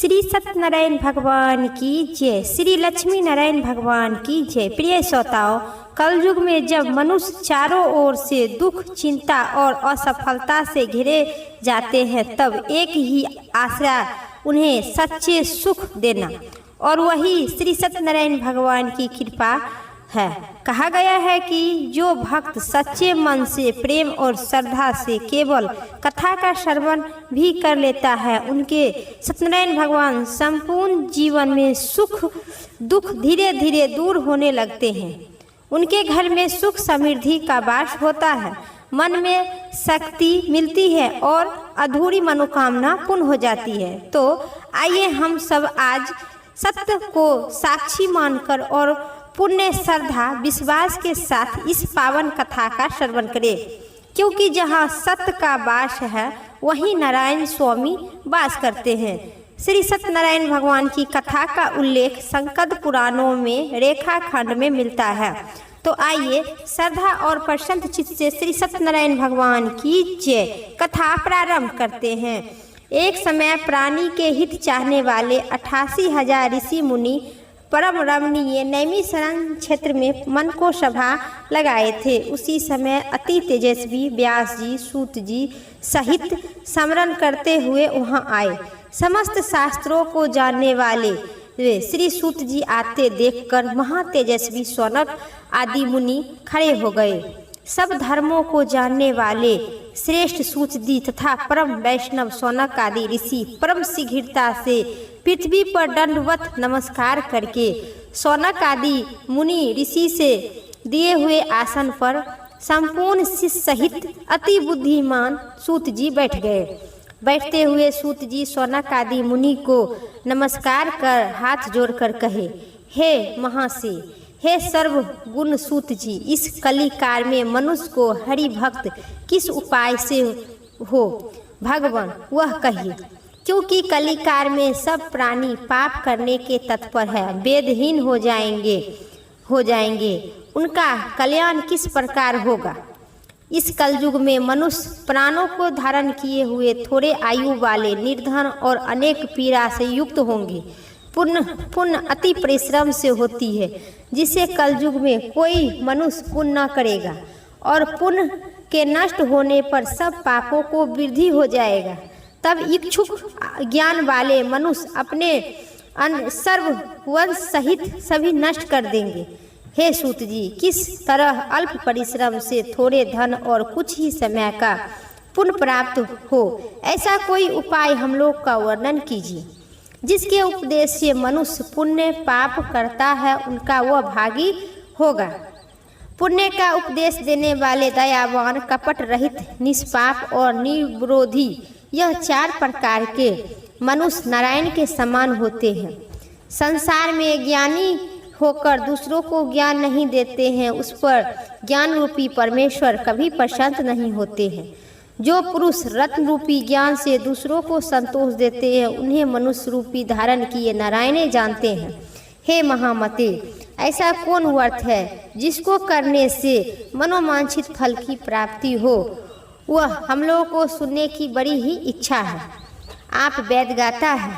श्री सत्यनारायण भगवान की जय। श्री लक्ष्मी नारायण भगवान की जय। प्रिय श्रोताओं, कलयुग में जब मनुष्य चारों ओर से दुख, चिंता और असफलता से घिरे जाते हैं, तब एक ही आसरा उन्हें सच्चे सुख देना, और वही श्री सत्यनारायण भगवान की कृपा है। कहा गया है कि जो भक्त सच्चे मन से, प्रेम और श्रद्धा से केवल कथा का श्रवण भी कर लेता है, उनके सत्यनारायण भगवान संपूर्ण जीवन में सुख दुख धीरे धीरे दूर होने लगते हैं। उनके घर में सुख समृद्धि का वास होता है, मन में शक्ति मिलती है और अधूरी मनोकामना पूर्ण हो जाती है। तो आइए हम सब आज सत्य को साक्षी मानकर और पुण्य, श्रद्धा, विश्वास के साथ इस पावन कथा का श्रवण करें, क्योंकि जहाँ सत्य का वास है वहीं नारायण स्वामी वास करते हैं। श्री सत्यनारायण भगवान की कथा का उल्लेख संकद पुराणों में रेखाखंड में मिलता है। तो आइए श्रद्धा और प्रसन्न चित्त से श्री सत्यनारायण भगवान की जय कथा प्रारंभ करते हैं। एक समय प्राणी के हित चाहने वाले 88,000 ऋषि मुनि परम रमणीय नैमिषारण्य क्षेत्र में मन को सभा लगाए थे। उसी समय अति तेजस्वी व्यास जी, सूत जी सहित स्मरण करते हुए वहां आए। समस्त शास्त्रों को जानने वाले श्री सूत जी आते देखकर महातेजस्वी शौनक आदि मुनि खड़े हो गए। सब धर्मों को जानने वाले श्रेष्ठ सूत जी तथा परम वैष्णव शौनक आदि ऋषि परम शीघ्रता से पृथ्वी पर दंडवत नमस्कार करके शौनक आदि मुनि ऋषि से दिए हुए आसन पर संपूर्ण शिष्य सहित अति बुद्धिमान सूत जी बैठ गए। बैठते हुए सूत जी शौनक आदि मुनि को नमस्कार कर हाथ जोड़कर कहे, हे महाशय, हे सर्व गुण सूत जी, इस कली काल में मनुष्य को हरि भक्त किस उपाय से हो भगवान वह कहिए, क्योंकि कली काल में सब प्राणी पाप करने के तत्पर है, वेदहीन हो जाएंगे। उनका कल्याण किस प्रकार होगा। इस कलयुग में मनुष्य प्राणों को धारण किए हुए थोड़े आयु वाले, निर्धन और अनेक पीड़ा से युक्त होंगे। पुण्य अति परिश्रम से होती है, जिसे कलयुग में कोई मनुष्य पुण्य न करेगा, और पुण्य के नष्ट होने पर सब पापों को वृद्धि हो जाएगा। तब इच्छुक ज्ञान वाले मनुष्य अपने सर्ववंश सहित सभी नष्ट कर देंगे। हे सूत जी, किस तरह अल्प परिश्रम से थोड़े धन और कुछ ही समय का पुण्य प्राप्त हो, ऐसा कोई उपाय हम लोग का वर्णन कीजिए, जिसके उपदेश से मनुष्य पुण्य पाप करता है उनका वह भागी होगा। पुण्य का उपदेश देने वाले दयावान, कपट रहित, निष्पाप और निर्विरोधी, यह 4 प्रकार के मनुष्य नारायण के समान होते हैं। संसार में ज्ञानी होकर दूसरों को ज्ञान नहीं देते हैं, उस पर ज्ञान रूपी परमेश्वर कभी प्रसन्न नहीं होते हैं। जो पुरुष रत्न रूपी ज्ञान से दूसरों को संतोष देते हैं, उन्हें मनुष्य रूपी धारण किए नारायण जानते हैं। हे महामते, ऐसा कौन व्रत है जिसको करने से मनोवांछित फल की प्राप्ति हो, वह हम लोगों को सुनने की बड़ी ही इच्छा है। आप वेद गाता है,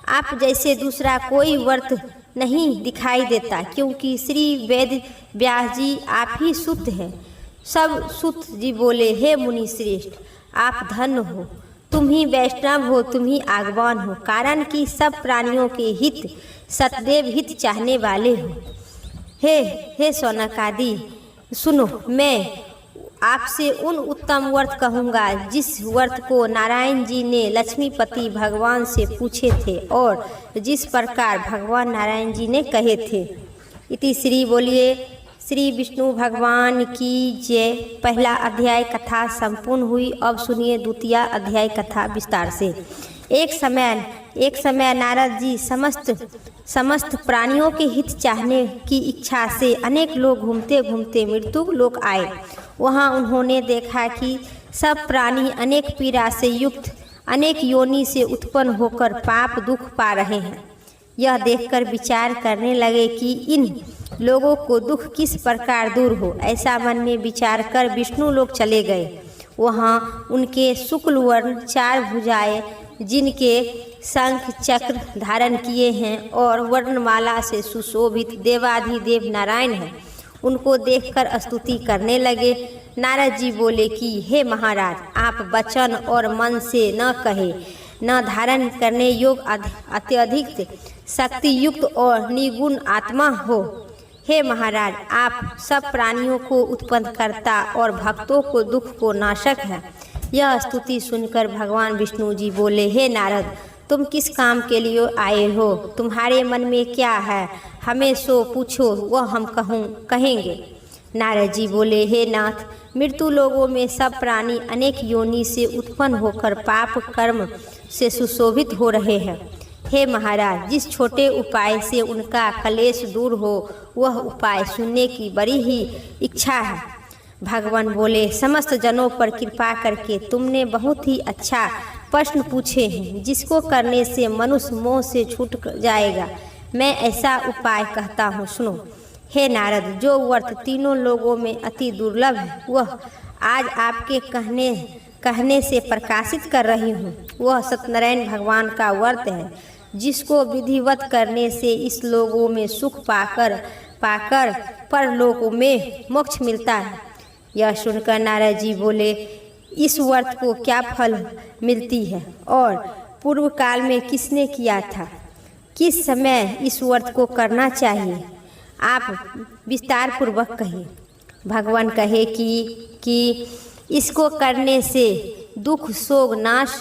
आप जैसे दूसरा कोई व्रत नहीं दिखाई देता, क्योंकि श्री वेद व्यास जी आप ही सुत हैं। सब सूत जी बोले, हे मुनि श्रेष्ठ, आप धन्य हो, तुम ही वैष्णव हो, तुम ही आगवान हो, कारण कि सब प्राणियों के हित सतदेव हित चाहने वाले हो। हे शौनक आदि सुनो, मैं आपसे उन उत्तम व्रत कहूँगा जिस व्रत को नारायण जी ने लक्ष्मीपति भगवान से पूछे थे और जिस प्रकार भगवान नारायण जी ने कहे थे। इति श्री बोलिए श्री विष्णु भगवान की जय। पहला अध्याय कथा संपूर्ण हुई। अब सुनिए द्वितीय अध्याय कथा विस्तार से। एक समय नारद जी समस्त प्राणियों के हित चाहने की इच्छा से अनेक लोग घूमते घूमते मृत्यु लोक आए। वहाँ उन्होंने देखा कि सब प्राणी अनेक पीड़ा से युक्त, अनेक योनि से उत्पन्न होकर पाप दुख पा रहे हैं। यह देखकर विचार करने लगे कि इन लोगों को दुख किस प्रकार दूर हो। ऐसा मन में विचार कर विष्णु लोक चले गए। वहाँ उनके शुक्ल वर्ण 4 भुजाएं जिनके शंख चक्र धारण किए हैं और वर्णमाला से सुशोभित देवाधिदेव नारायण हैं, उनको देखकर स्तुति करने लगे। नारद जी बोले कि हे महाराज, आप वचन और मन से न कहे न धारण करने योग्य अत्यधिक शक्ति युक्त और निगुण आत्मा हो। हे महाराज, आप सब प्राणियों को उत्पन्न करता और भक्तों को दुख को नाशक है। यह स्तुति सुनकर भगवान विष्णु जी बोले, हे नारद, तुम किस काम के लिए आए हो? तुम्हारे मन में क्या है? हमें सो पूछो, वह हम कहेंगे। नारद जी बोले, हे नाथ, मृत्यु लोगों में सब प्राणी अनेक योनि से उत्पन्न होकर पाप कर्म से सुशोभित हो रहे हैं। हे महाराज, जिस छोटे उपाय से उनका कलेश दूर हो, वह उपाय सुनने की बड़ी ही इच्छा है। भगवान बोले, समस्त जनों पर कृपा करके तुमने बहुत ही अच्छा प्रश्न पूछे हैं, जिसको करने से मनुष्य मोह से छूट जाएगा। मैं ऐसा उपाय कहता हूँ, सुनो। हे नारद, जो व्रत तीनों लोगों में अति दुर्लभ है, वह आज आपके कहने से प्रकाशित कर रही हूँ। वह सत्यनारायण भगवान का व्रत है, जिसको विधिवत करने से इस लोगों में सुख पाकर परलोकों में मोक्ष मिलता है। यह सुनकर नारद जी बोले, इस व्रत को क्या फल मिलती है और पूर्व काल में किसने किया था? किस समय इस व्रत को करना चाहिए? आप विस्तार पूर्वक कहिए। भगवान कहे कि इसको करने से दुख शोक नाश,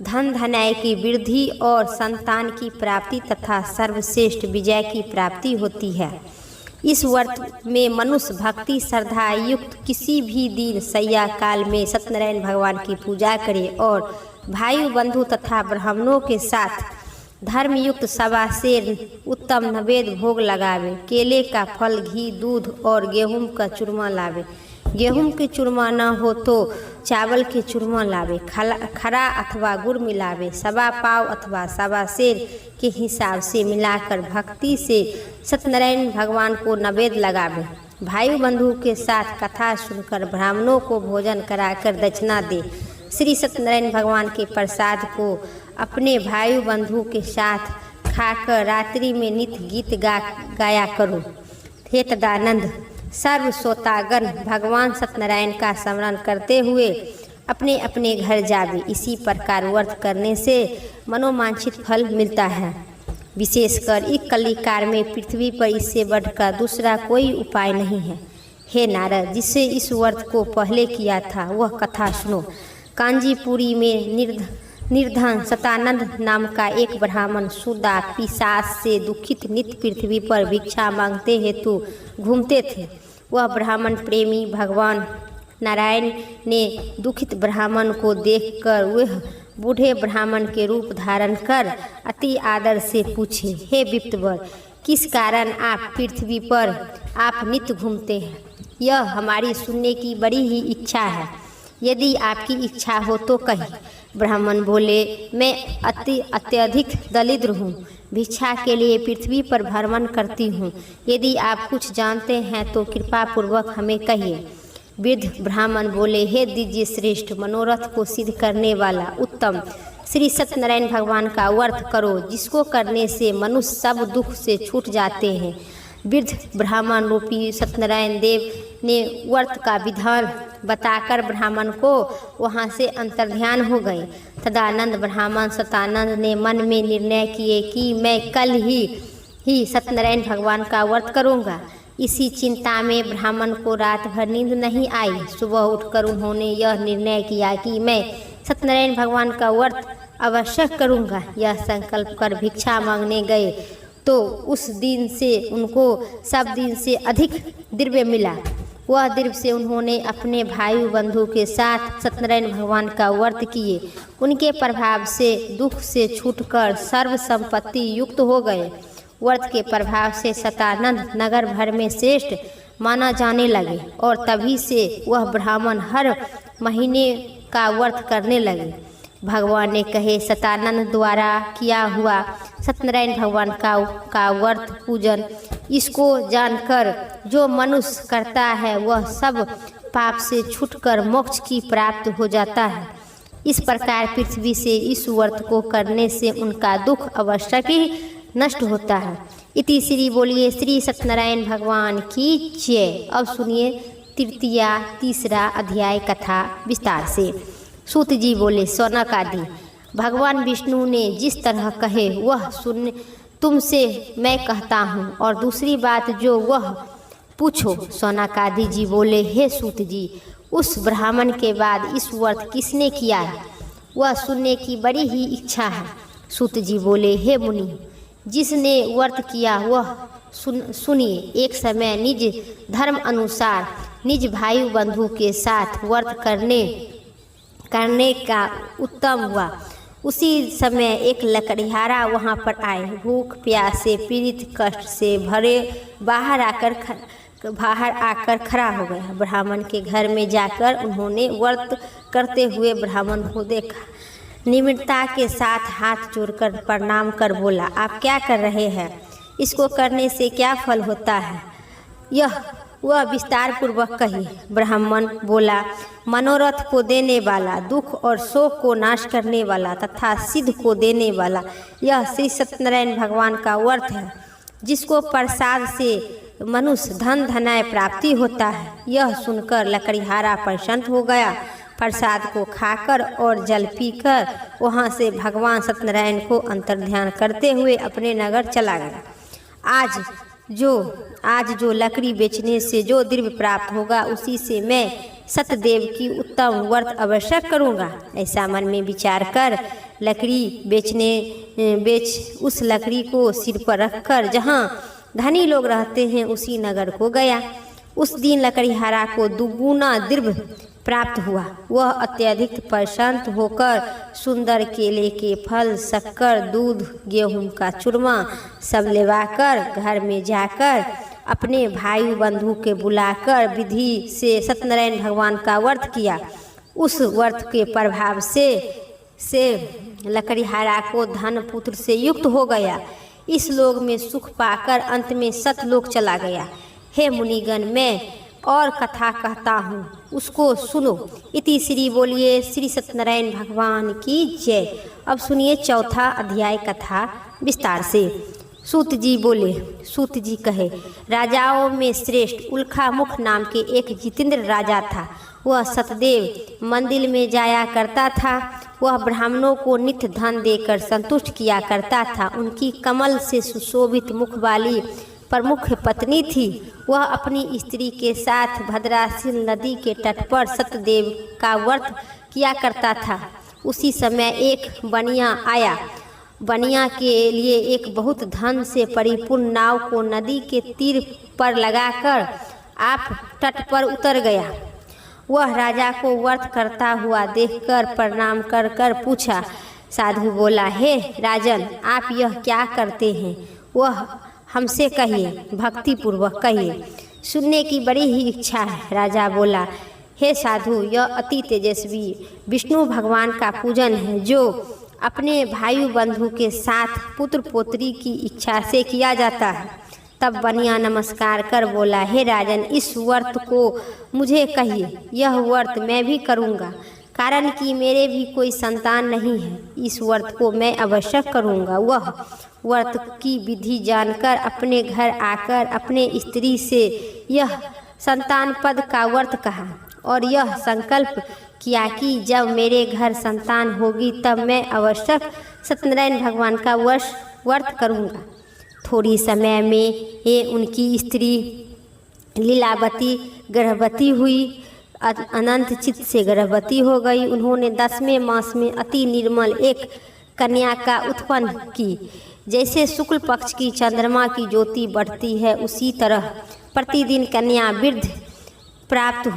धन धनाय की वृद्धि और संतान की प्राप्ति तथा सर्वश्रेष्ठ विजय की प्राप्ति होती है। इस व्रत में मनुष्य भक्ति श्रद्धा युक्त किसी भी दिन सैया काल में सत्यनारायण भगवान की पूजा करे और भाई बंधु तथा ब्राह्मणों के साथ धर्मयुक्त सवा से उत्तम नैवेद्य भोग लगावे। केले का फल, घी, दूध और गेहूं का चूरमा लावे। गेहूं के चूरमा न हो तो चावल के चूरमा लावे। खरा अथवा गुड़ मिलावे। सवा पाव अथवा सवा सेर के हिसाब से मिलाकर भक्ति से सत्यनारायण भगवान को नैवेद्य लगावे। भाई बंधु के साथ कथा सुनकर ब्राह्मणों को भोजन कराकर दक्षिणा दे। श्री सत्यनारायण भगवान के प्रसाद को अपने भाई बंधु के साथ खाकर रात्रि में नित्य गीत गाया करो। हे तदानंद, सर्व श्रोतागण भगवान सत्यनारायण का स्मरण करते हुए अपने अपने घर जावे। इसी प्रकार व्रत करने से मनोवांछित फल मिलता है। विशेषकर इस कलिकाल में पृथ्वी पर इससे बढ़कर दूसरा कोई उपाय नहीं है। हे नारद, जिससे इस व्रत को पहले किया था वह कथा सुनो। कांजीपुरी में निर्धन सतानंद नाम का एक ब्राह्मण सुदा पिशाच से दुखित नित्य पृथ्वी पर भिक्षा मांगते हेतु घूमते थे। वह ब्राह्मण प्रेमी भगवान नारायण ने दुखित ब्राह्मण को देखकर वह बूढ़े ब्राह्मण के रूप धारण कर अति आदर से पूछे, हे विप्तवर, किस कारण आप पृथ्वी पर आप नित्य घूमते हैं? यह हमारी सुनने की बड़ी ही इच्छा है। यदि आपकी इच्छा हो तो कहिए। ब्राह्मण बोले, मैं अत्यधिक दरिद्र हूँ, भिक्षा के लिए पृथ्वी पर भ्रमण करती हूँ। यदि आप कुछ जानते हैं तो कृपा पूर्वक हमें कहिए। वृद्ध ब्राह्मण बोले, हे दिव्य श्रेष्ठ, मनोरथ को सिद्ध करने वाला उत्तम श्री सत्यनारायण भगवान का व्रत करो, जिसको करने से मनुष्य सब दुख से छूट जाते हैं। वृद्ध ब्राह्मण रूपी सत्यनारायण देव ने व्रत का विधान बताकर ब्राह्मण को वहाँ से अंतर्ध्यान हो गए। तदानंद ब्राह्मण सतानंद ने मन में निर्णय किए कि मैं कल ही सत्यनारायण भगवान का व्रत करूँगा। इसी चिंता में ब्राह्मण को रात भर नींद नहीं आई। सुबह उठकर उन्होंने यह निर्णय किया कि मैं सत्यनारायण भगवान का व्रत अवश्य करूँगा। यह संकल्प कर भिक्षा मांगने गए तो उस दिन से उनको सब दिन से अधिक द्रव्य मिला। वह द्रव्य से उन्होंने अपने भाई बंधु के साथ सत्यनारायण भगवान का व्रत किए। उनके प्रभाव से दुख से छूटकर सर्व संपत्ति युक्त हो गए। व्रत के प्रभाव से सतानंद नगर भर में श्रेष्ठ माना जाने लगे और तभी से वह ब्राह्मण हर महीने का व्रत करने लगे। भगवान ने कहे, सतानंद द्वारा किया हुआ सत्यनारायण भगवान का व्रत पूजन, इसको जानकर जो मनुष्य करता है वह सब पाप से छूटकर मोक्ष की प्राप्त हो जाता है। इस प्रकार पृथ्वी से इस व्रत को करने से उनका दुख अवश्य ही नष्ट होता है। इति श्री बोलिए श्री सत्यनारायण भगवान की जय। अब सुनिए तृतीया तीसरा अध्याय कथा विस्तार से। सूत जी बोले, सौनक आदि भगवान विष्णु ने जिस तरह कहे वह सुन तुमसे मैं कहता हूँ, और दूसरी बात जो वह पूछो। सौनक आदि जी बोले, हे सूत जी, उस ब्राह्मण के बाद इस व्रत किसने किया है, वह सुनने की बड़ी ही इच्छा है। सूत जी बोले, हे मुनि, जिसने व्रत किया वह सुनिए। एक समय निज धर्म अनुसार निज भाई बंधु के साथ व्रत करने का उत्तम हुआ। उसी समय एक लकड़हारा वहाँ पर आए। भूख प्यास से पीड़ित, कष्ट से भरे बाहर आकर खड़ा हो गया। ब्राह्मण के घर में जाकर उन्होंने व्रत करते हुए ब्राह्मण को देखा। निम्रता के साथ हाथ जोड़कर प्रणाम कर बोला, आप क्या कर रहे हैं? इसको करने से क्या फल होता है, वह विस्तार पूर्वक कही। ब्राह्मण बोला, मनोरथ को देने वाला, दुख और शोक को नाश करने वाला तथा सिद्ध को देने वाला यह श्री सत्यनारायण भगवान का व्रत है, जिसको प्रसाद से मनुष्य धन धनाय प्राप्ति होता है। यह सुनकर लकड़हारा प्रसन्न हो गया। प्रसाद को खाकर और जल पीकर वहाँ से भगवान सत्यनारायण को अंतर्ध्यान करते हुए अपने नगर चला गया। आज जो लकड़ी बेचने से जो द्रव्य प्राप्त होगा उसी से मैं सतदेव की उत्तम व्रत अवश्य करूँगा। ऐसा मन में विचार कर लकड़ी उस लकड़ी को सिर पर रखकर जहाँ धनी लोग रहते हैं उसी नगर को गया। उस दिन लकड़हारा को दुगुना द्रव्य प्राप्त हुआ। वह अत्यधिक प्रसन्न होकर सुंदर केले के फल, शक्कर, दूध, गेहूं का चूरमा सब लेवाकर घर में जाकर अपने भाई बंधु के बुलाकर विधि से सत्यनारायण भगवान का व्रत किया। उस व्रत के प्रभाव से लकड़हारा को धन पुत्र से युक्त हो गया। इस लोक में सुख पाकर अंत में सतलोक चला गया। हे मुनिगण, मैं और कथा कहता हूँ, उसको सुनो। इति श्री बोलिए श्री सत्यनारायण भगवान की जय। अब सुनिए चौथा अध्याय कथा विस्तार से। सूत जी बोले, सूत जी कहे, राजाओं में श्रेष्ठ उल्खामुख नाम के एक जितेंद्र राजा था। वह सतदेव मंदिर में जाया करता था। वह ब्राह्मणों को नित्य धन देकर संतुष्ट किया करता था। उनकी कमल से सुशोभित मुख वाली प्रमुख पत्नी थी। वह अपनी स्त्री के साथ भद्रासिल नदी के तट पर सतदेव का व्रत किया करता था। उसी समय एक बनिया आया। बनिया के लिए एक बहुत धन से परिपूर्ण नाव को नदी के तीर पर लगाकर आप तट पर उतर गया। वह राजा को व्रत करता हुआ देखकर प्रणाम कर पूछा। साधु बोला, हे राजन, आप यह क्या करते हैं? वह हमसे कहिए, भक्ति पूर्वक कहिए, सुनने की बड़ी ही इच्छा है। राजा बोला, हे साधु, यह अति तेजस्वी विष्णु भगवान का पूजन है, जो अपने भाई बंधु के साथ पुत्र पोत्री की इच्छा से किया जाता है। तब बनिया नमस्कार कर बोला, हे राजन, इस व्रत को मुझे कहिए। यह व्रत मैं भी करूँगा, कारण कि मेरे भी कोई संतान नहीं है। इस व्रत को मैं अवश्य करूँगा। वह व्रत की विधि जानकर अपने घर आकर अपने स्त्री से यह संतान पद का व्रत कहा और यह संकल्प किया कि जब मेरे घर संतान होगी तब मैं अवश्य सत्यनारायण भगवान का व्रत करूँगा। थोड़ी समय में ये उनकी स्त्री लीलावती गर्भवती हुई। अनंत चित्त से गर्भवती हो गई। उन्होंने 10वें मास में अति निर्मल एक कन्या का उत्पन्न की। जैसे शुक्ल पक्ष की चंद्रमा की ज्योति बढ़ती है, उसी तरह प्रतिदिन कन्या वृद्ध प्राप्त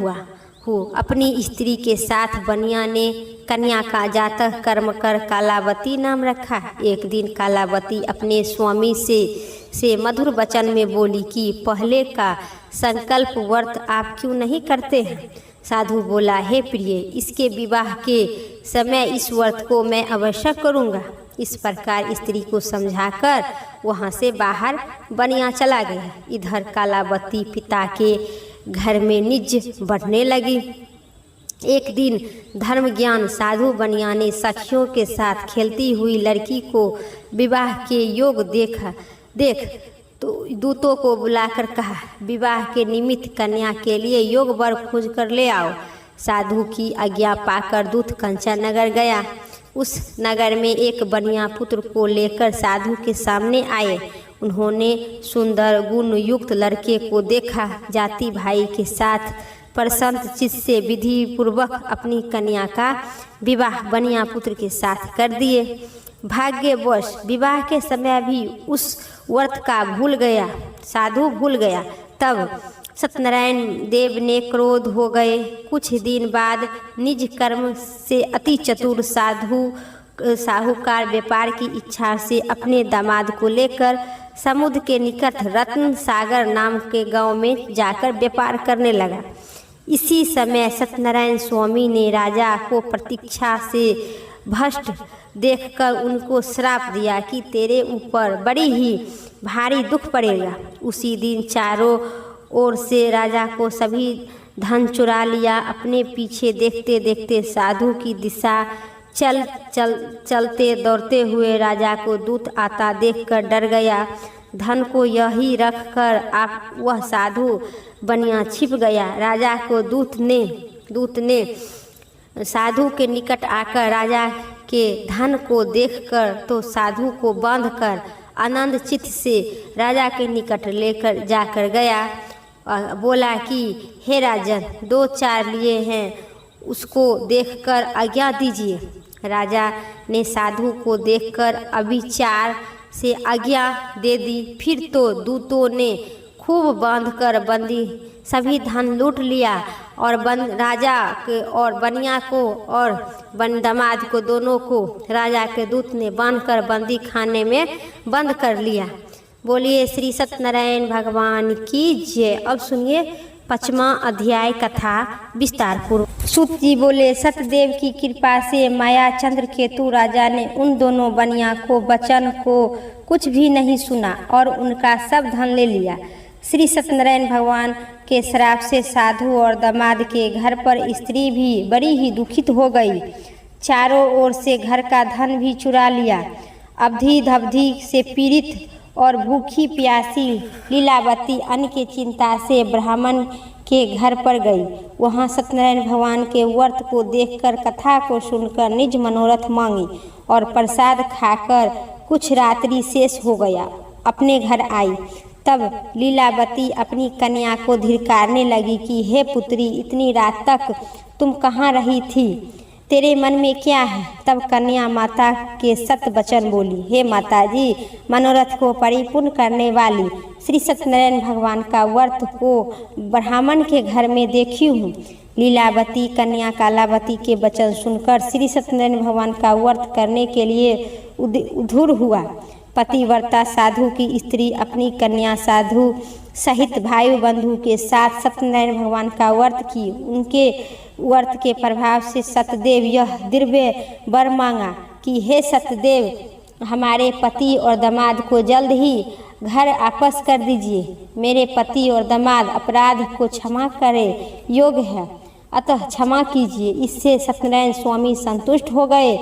हो। अपनी स्त्री के साथ बनिया ने कन्या का जातक कर्म कर कालावती नाम रखा। एक दिन कालावती अपने स्वामी से मधुर वचन में बोली कि पहले का संकल्प व्रत आप क्यों नहीं करते हैं? साधु बोला, हे प्रिय, इसके विवाह के समय इस व्रत को मैं अवश्य करूँगा। इस प्रकार स्त्री को समझाकर वहाँ से बाहर बनिया चला गया। इधर कालावती पिता के घर में निज बढ़ने लगी। एक दिन धर्म ज्ञान साधु बनिया ने सखियों के साथ खेलती हुई लड़की को विवाह के योग देख तो दूतों को बुलाकर कहा, विवाह के निमित्त कन्या के लिए योग वर खोज कर ले आओ। साधु की आज्ञा पाकर दूत कंचन नगर गया। उस नगर में एक बनिया पुत्र को लेकर साधु के सामने आए। उन्होंने सुंदर गुण युक्त लड़के को देखा। जाति भाई के साथ प्रसन्न चित्त से विधि पूर्वक अपनी कन्या का विवाह बनिया पुत्र के साथ कर दिए। भाग्यवश विवाह के समय भी उस व्रत का साधु भूल गया। तब सत्यनारायण देव ने क्रोध हो गए। कुछ दिन बाद निज कर्म से अति चतुर साहूकार व्यापार की इच्छा से अपने दामाद को लेकर समुद्र के निकट रत्न सागर नाम के गांव में जाकर व्यापार करने लगा। इसी समय सत्यनारायण स्वामी ने राजा को प्रतीक्षा से भ्रष्ट देखकर उनको श्राप दिया कि तेरे ऊपर बड़ी ही भारी दुख पड़ेगा। उसी दिन चारों ओर से राजा को सभी धन चुरा लिया। अपने पीछे देखते देखते साधु की दिशा चलते दौड़ते हुए राजा को दूत आता देखकर डर गया। धन को यही रखकर वह साधु बनिया छिप गया। राजा को दूत ने साधु के निकट आकर राजा के धन को देखकर तो साधु को बांधकर आनंद चित्त से राजा के निकट लेकर जाकर गया। बोला कि हे राजन, 2-4 लिए हैं, उसको देखकर आज्ञा दीजिए। राजा ने साधु को देखकर अविचार से आज्ञा दे दी। फिर तो दूतों ने खूब बांधकर बंदी सभी धन लूट लिया और राजा के और बनिया को और दामाद को दोनों को राजा के दूत ने बांधकर बंदी खाने में बंद कर लिया। बोलिए श्री सत्यनारायण भगवान की जय। अब सुनिए 5वां अध्याय कथा विस्तार पूर्वक। सूत जी बोले, सत्यदेव की कृपा से माया चंद्रकेतु राजा ने उन दोनों बनिया को वचन को कुछ भी नहीं सुना और उनका सब धन ले लिया। श्री सत्यनारायण भगवान के श्राप से साधु और दामाद के घर पर स्त्री भी बड़ी ही दुखित हो गई। चारों ओर से घर का धन भी चुरा लिया। अवधि धवधि से पीड़ित और भूखी प्यासी लीलावती अन्न की चिंता से ब्राह्मण के घर पर गई। वहां सत्यनारायण भगवान के व्रत को देखकर कथा को सुनकर निज मनोरथ मांगी और प्रसाद खाकर कुछ रात्रि शेष हो गया। अपने घर आई तब लीलावती अपनी कन्या को धिक्कारने लगी कि हे पुत्री, इतनी रात तक तुम कहाँ रही थी? तेरे मन में क्या है? तब कन्या माता के सत्य वचन बोली, हे माता जी, मनोरथ को परिपूर्ण करने वाली श्री सत्यनारायण भगवान का व्रत को ब्राह्मण के घर में देखी हूँ। लीलावती कन्या कालावती के वचन सुनकर श्री सत्यनारायण भगवान का व्रत करने के लिए उधुर हुआ। पतिव्रता साधु की स्त्री अपनी कन्या साधु सहित भाई बंधु के साथ सत्यनारायण भगवान का व्रत की। उनके व्रत के प्रभाव से सत्यदेव यह दिव्य वर मांगा कि हे सत्यदेव, हमारे पति और दामाद को जल्द ही घर वापस कर दीजिए। मेरे पति और दामाद अपराध को क्षमा करे योग्य है, अतः क्षमा कीजिए। इससे सत्यनारायण स्वामी संतुष्ट हो गए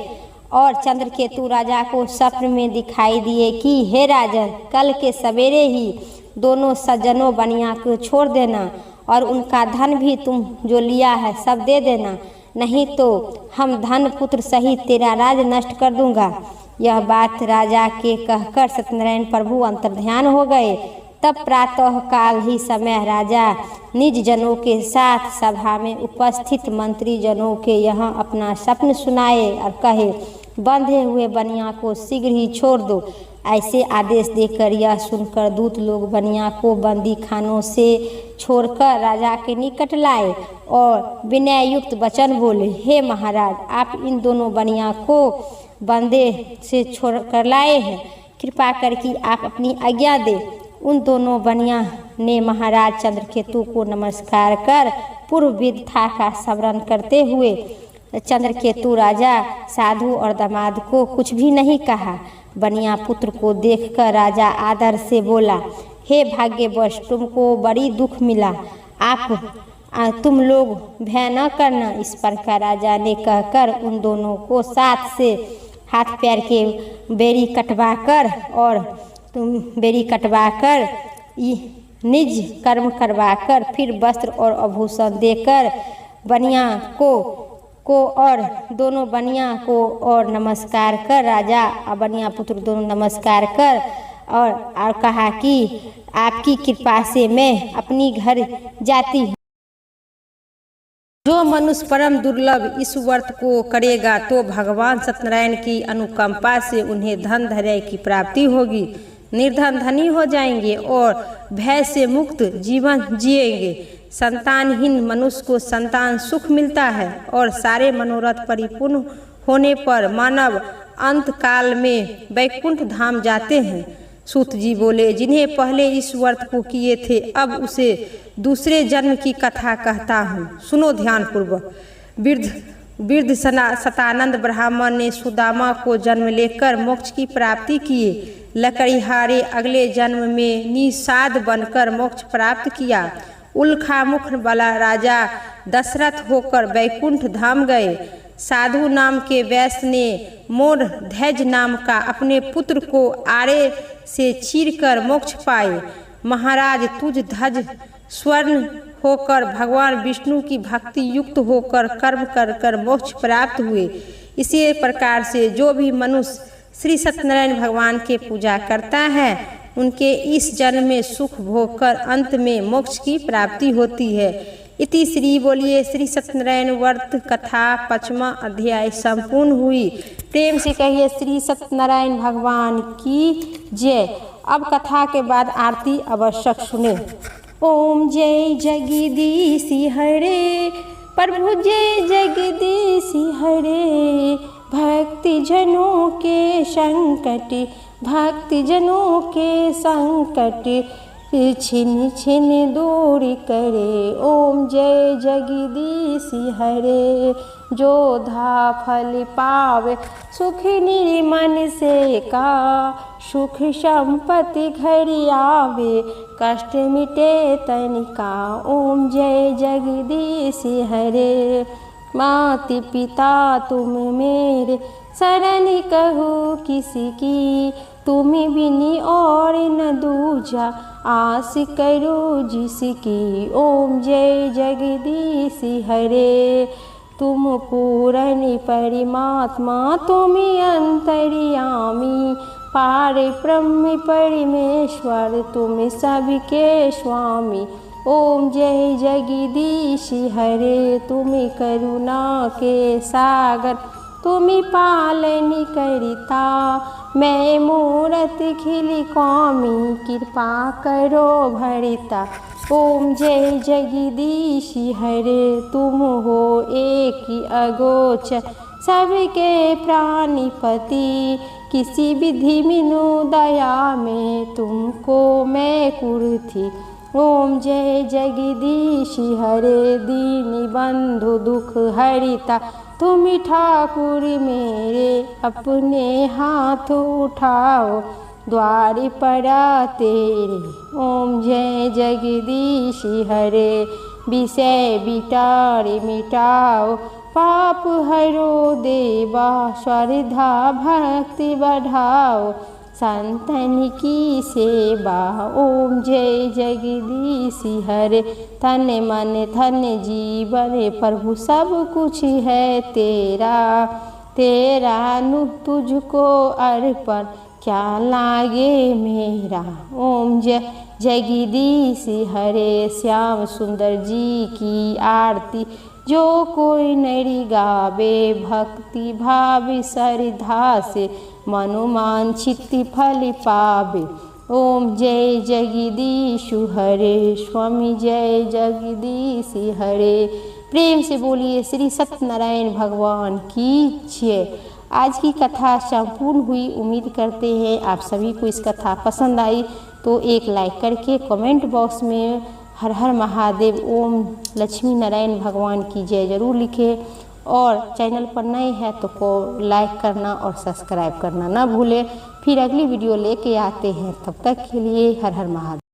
और चंद्रकेतु राजा को स्वप्न में दिखाई दिए कि हे राजन, कल के सवेरे ही दोनों सज्जनों बनिया को छोड़ देना और उनका धन भी तुम जो लिया है सब दे देना, नहीं तो हम धन पुत्र सहित तेरा राज नष्ट कर दूंगा। यह बात राजा के कहकर सत्यनारायण प्रभु अंतर्ध्यान हो गए। तब प्रातः काल ही समय राजा निज जनों के साथ सभा में उपस्थित मंत्री जनों के यहाँ अपना स्वप्न सुनाए और कहे, बंधे हुए बनिया को शीघ्र ही छोड़ दो। ऐसे आदेश देकर यह सुनकर दूत लोग बनिया को बंदी खानों से छोड़कर राजा के निकट लाए और विनय युक्त वचन बोले, हे महाराज, आप इन दोनों बनिया को बंदे से छोड़ कर लाए हैं, कृपा करके आप अपनी आज्ञा दें। उन दोनों बनिया ने महाराज चंद्रकेतु को नमस्कार कर पूर्व विधा का स्मरण करते हुए चंद्रकेतु राजा साधु और दामाद को कुछ भी नहीं कहा। बनिया पुत्र को देखकर राजा आदर से बोला, हे भाग्यवश, तुमको बड़ी दुख मिला। आप तुम लोग भय न करना। इस प्रकार राजा ने कहकर उन दोनों को साथ से हाथ पैर के बेड़ी कटवाकर और बेड़ी कटवाकर निज कर्म करवाकर फिर वस्त्र और आभूषण देकर बनिया को और दोनों बनिया को और नमस्कार कर राजा और बनिया पुत्र दोनों नमस्कार कर और कहा कि आपकी कृपा से मैं अपनी घर जाती हूँ। जो मनुष्य परम दुर्लभ इस व्रत को करेगा तो भगवान सत्यनारायण की अनुकंपा से उन्हें धन धैर्य की प्राप्ति होगी, निर्धन धनी हो जाएंगे और भय से मुक्त जीवन जिएंगे। संतानहीन मनुष्य को संतान सुख मिलता है और सारे मनोरथ परिपूर्ण होने पर मानव अंत काल में वैकुंठ धाम जाते हैं। सूत जी बोले, जिन्हें पहले इस व्रत को किए थे अब उसे दूसरे जन्म की कथा कहता हूँ, सुनो ध्यान पूर्वक। वृद्ध सतानंद ब्राह्मण ने सुदामा को जन्म लेकर मोक्ष की प्राप्ति किए। लकड़ीहारे अगले जन्म में निषाद बनकर मोक्ष प्राप्त किया। उल्खामुख वाला राजा दशरथ होकर वैकुंठ धाम गए। साधु नाम के वैश्य ने मोर ध्वज नाम का अपने पुत्र को आरे से चीरकर मोक्ष पाए। महाराज तुझ ध्वज स्वर्ण होकर भगवान विष्णु की भक्ति युक्त होकर कर्म कर कर मोक्ष प्राप्त हुए। इसी प्रकार से जो भी मनुष्य श्री सत्यनारायण भगवान के पूजा करता है उनके इस जन्म में सुख भोग कर अंत में मोक्ष की प्राप्ति होती है। इति श्री बोलिए श्री सत्यनारायण व्रत कथा 5वां अध्याय संपूर्ण हुई। प्रेम से कहिए श्री सत्यनारायण भगवान की जय। अब कथा के बाद आरती आवश्यक सुने। ओम जय जगदीश हरे, प्रभु जय जगदीश हरे। भक्ति जनों के संकट, भक्ति जनों के संकट छिन छिन दूर करे। ओम जय जगदीश हरे। जो धा फल पावे सुख निर्मन से का, सुख संपत्ति घर आवे कष्ट मिटे तनिका। ओम जय जगदीश हरे। माता पिता तुम मेरे शरण कहूँ किसी की, तुम बिनी और न दूजा आस करो जिसकी। ओम जय जगदीश हरे। तुम पूर्ण परमात्मा तुम अंतर्यामी, पार ब्रह्म परमेश्वर तुम सबके स्वामी। ओम जय जगदीश हरे। तुम करुणा के सागर तुम पालन करता, मैं मूरत खिली कौमी कृपा करो भरता। ओम जय जगदीश हरे। तुम हो एक अगोचर सबके प्राणिपति, किसी विधि मिनु दया में तुमको मैं कुर्थी। ओम जय जगदीश हरे। दीन बंधु दुख हरिता तुम ठाकुर मेरे, अपने हाथ उठाओ द्वार पड़ा तेरे। ओम जय जगदीश हरे। विषय बिटारे मिटाओ पाप हरो देवा, श्रद्धा भक्ति बढ़ाओ संतन की सेवा। ओम जय जगदीश हरे। तन मन धन जीवन प्रभु सब कुछ है तेरा, तेरा नु तुझको अर्पण क्या लागे मेरा। ओम जय जगदीश हरे। श्याम सुंदर जी की आरती जो कोई नरी गावे, भक्ति भाव श्रद्धा से मनोवांछित फल पावे। ओम जय जगदीश हरे। स्वामी जय जगदीश हरे। प्रेम से बोलिए श्री सत्यनारायण भगवान की जय। आज की कथा संपूर्ण हुई। उम्मीद करते हैं आप सभी को इस कथा पसंद आई, तो एक लाइक करके कमेंट बॉक्स में हर हर महादेव ओम लक्ष्मी नारायण भगवान की जय जरूर लिखें। और चैनल पर नए हैं तो को लाइक करना और सब्सक्राइब करना ना भूलें। फिर अगली वीडियो लेके आते हैं, तब तक के लिए हर हर महादेव।